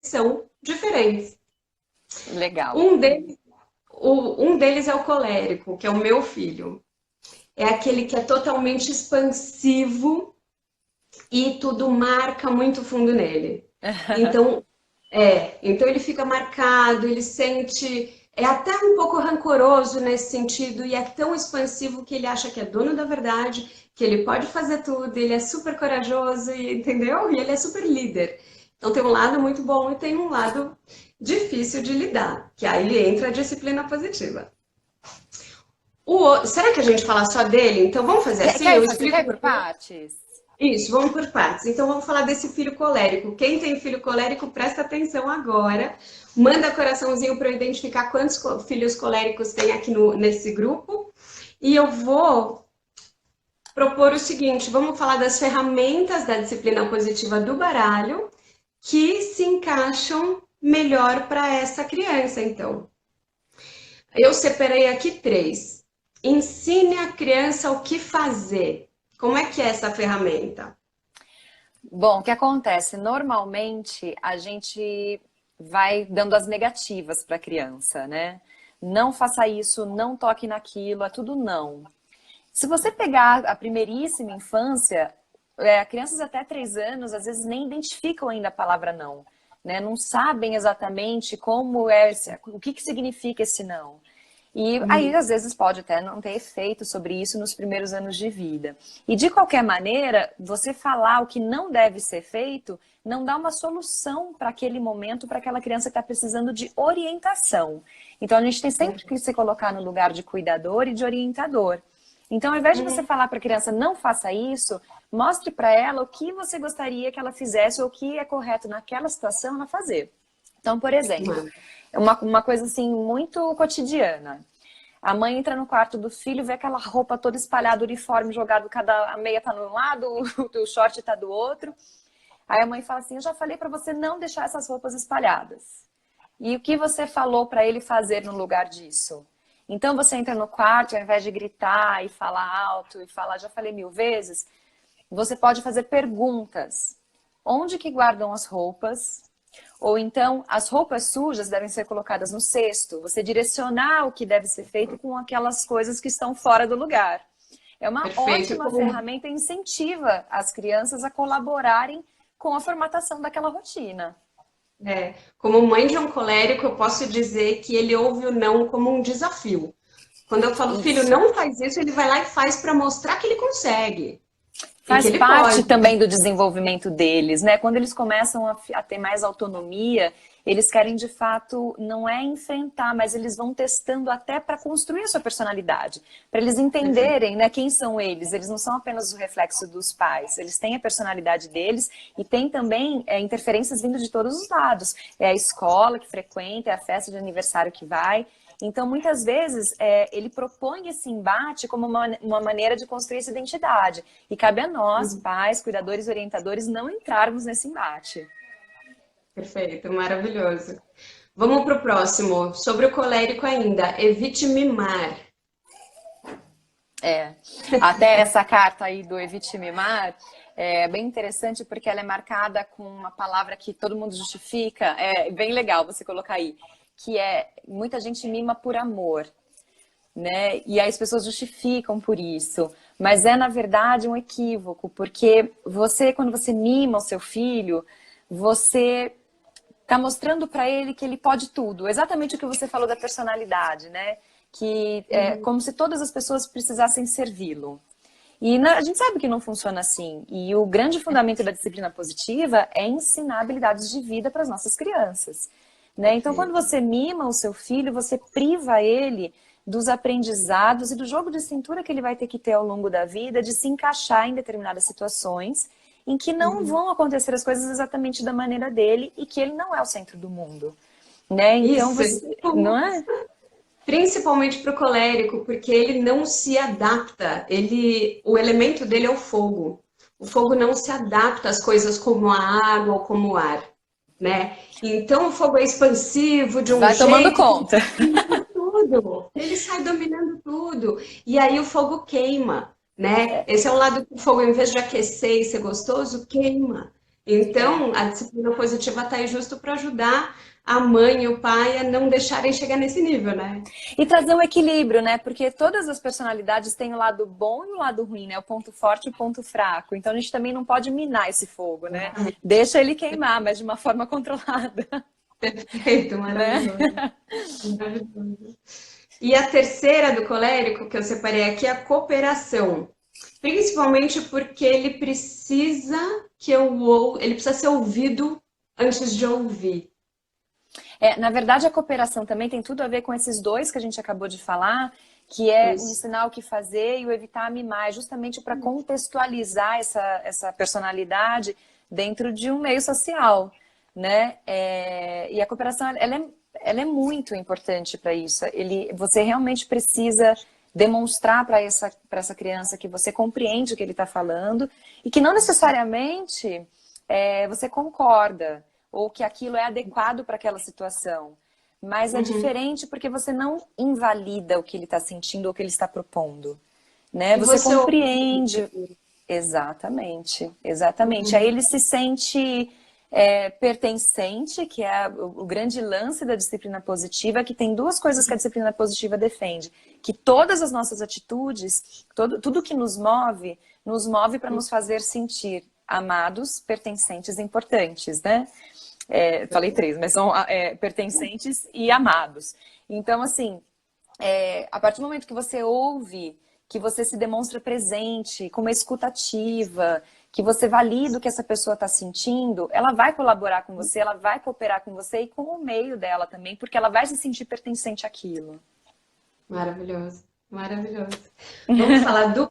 são diferentes. Legal. Um deles, um deles é o colérico, que é o meu filho. É aquele que é totalmente expansivo e tudo marca muito fundo nele. Então, então ele fica marcado, ele sente, é até um pouco rancoroso nesse sentido e é tão expansivo que ele acha que é dono da verdade, que ele pode fazer tudo, ele é super corajoso, entendeu? E ele é super líder. Então tem um lado muito bom e tem um lado difícil de lidar, que aí entra a disciplina positiva. Será que a gente fala só dele? Então vamos fazer assim, eu Quer explico ir por partes? isso, vamos por partes. Então vamos falar desse filho colérico. Quem tem filho colérico, presta atenção agora. Manda coraçãozinho para eu identificar quantos filhos coléricos tem aqui nesse grupo. E eu vou propor o seguinte: vamos falar das ferramentas da disciplina positiva do baralho que se encaixam melhor para essa criança, então. Eu separei aqui três. Ensine a criança o que fazer. Como é que é essa ferramenta? Bom, o que acontece? Normalmente a gente vai dando as negativas para a criança, né? Não faça isso, não toque naquilo, é tudo não. Se você pegar a primeiríssima infância, crianças até 3 anos, às vezes nem identificam ainda a palavra não, né? Não sabem exatamente como é, o que significa esse não. E aí, às vezes, pode até não ter efeito sobre isso nos primeiros anos de vida. E, de qualquer maneira, você falar o que não deve ser feito não dá uma solução para aquele momento, para aquela criança que está precisando de orientação. Então, a gente tem sempre que se colocar no lugar de cuidador e de orientador. Então, ao invés de você falar para a criança não faça isso, mostre para ela o que você gostaria que ela fizesse ou o que é correto naquela situação ela fazer. Então, por exemplo, uma coisa assim muito cotidiana. A mãe entra no quarto do filho, vê aquela roupa toda espalhada, uniforme jogado, a meia tá de um lado, o short tá do outro. Aí a mãe fala assim: eu já falei para você não deixar essas roupas espalhadas. E o que você falou para ele fazer no lugar disso? Então você entra no quarto, ao invés de gritar e falar alto e falar, já falei 1000 vezes, você pode fazer perguntas. Onde que guardam as roupas? Ou então, as roupas sujas devem ser colocadas no cesto. Você direcionar o que deve ser feito com aquelas coisas que estão fora do lugar. É uma Perfeito. ótima ferramenta e incentiva as crianças a colaborarem com a formatação daquela rotina. Como mãe de um colérico, eu posso dizer que ele ouve o não como um desafio. Quando eu falo, filho, Isso. não faz isso, ele vai lá e faz para mostrar que ele consegue e que Faz ele parte pode. também do desenvolvimento deles, né? Quando eles começam a ter mais autonomia, eles querem de fato, não é enfrentar, mas eles vão testando até para construir a sua personalidade, para eles Perfeito. entenderem, né, quem são eles. Eles não são apenas o reflexo dos pais, eles têm a personalidade deles e tem também interferências vindo de todos os lados. É a escola que frequenta, é a festa de aniversário que vai. Então, muitas vezes, ele propõe esse embate como uma maneira de construir essa identidade. E cabe a nós, pais, cuidadores, orientadores, não entrarmos nesse embate. Perfeito, maravilhoso. Vamos para o próximo. Sobre o colérico ainda. Evite mimar. Até essa carta aí do Evite Mimar é bem interessante porque ela é marcada com uma palavra que todo mundo justifica. É bem legal você colocar aí. Que é, muita gente mima por amor, né? E aí as pessoas justificam por isso. Mas é, na verdade, um equívoco, porque você, quando você mima o seu filho, você está mostrando para ele que ele pode tudo. Exatamente o que você falou da personalidade, né? Que é como se todas as pessoas precisassem servi-lo. E a gente sabe que não funciona assim. E o grande fundamento da disciplina positiva é ensinar habilidades de vida para as nossas crianças. Né? Então, quando Perfeito. você mima o seu filho, você priva ele dos aprendizados e do jogo de cintura que ele vai ter que ter ao longo da vida, de se encaixar em determinadas situações em que não vão acontecer as coisas exatamente da maneira dele e que ele não é o centro do mundo. Né? Então, Isso, você, não é? principalmente para o colérico, porque ele não se adapta. O elemento dele é o fogo. O fogo não se adapta às coisas como a água ou como o ar, né? Então o fogo é expansivo de um Vai tomando jeito que conta. domina tudo. Ele sai dominando tudo. E aí o fogo queima, né? Esse é um lado que o fogo, em vez de aquecer e ser gostoso, queima. É. Então, a disciplina positiva está aí justo para ajudar a mãe e o pai a não deixarem chegar nesse nível, né? E trazer um equilíbrio, né? Porque todas as personalidades têm o lado bom e o lado ruim, né? O ponto forte e o ponto fraco. Então a gente também não pode minar esse fogo, né? Deixa ele queimar, mas de uma forma controlada, Perfeito, né? maravilhoso. Maravilhoso. E a terceira do colérico que eu separei aqui é a cooperação. Principalmente porque ele precisa ele precisa ser ouvido antes de ouvir. É, na verdade, a cooperação também tem tudo a ver com esses dois que a gente acabou de falar, que é o Isso. ensinar o que fazer e o evitar mimar, justamente para contextualizar essa personalidade dentro de um meio social, né? E a cooperação, ela é muito importante para isso. Você realmente precisa demonstrar para essa criança que você compreende o que ele está falando e que não necessariamente você concorda ou que aquilo é adequado para aquela situação. Mas é Uhum. diferente porque você não invalida o que ele está sentindo ou o que ele está propondo, né? E Você você compreende. Exatamente, exatamente. Aí Uhum. ele se sente pertencente, que é o grande lance da disciplina positiva, que tem duas coisas que a disciplina positiva defende, que todas as nossas atitudes, tudo que nos move para nos fazer sentir amados, pertencentes e importantes, né? Falei três, mas são pertencentes e amados. Então, assim, a partir do momento que você ouve, que você se demonstra presente, com uma escuta ativa, que você valida o que essa pessoa está sentindo, ela vai colaborar com você, ela vai cooperar com você e com o meio dela também, porque ela vai se sentir pertencente àquilo. Maravilhoso, maravilhoso. Vamos falar do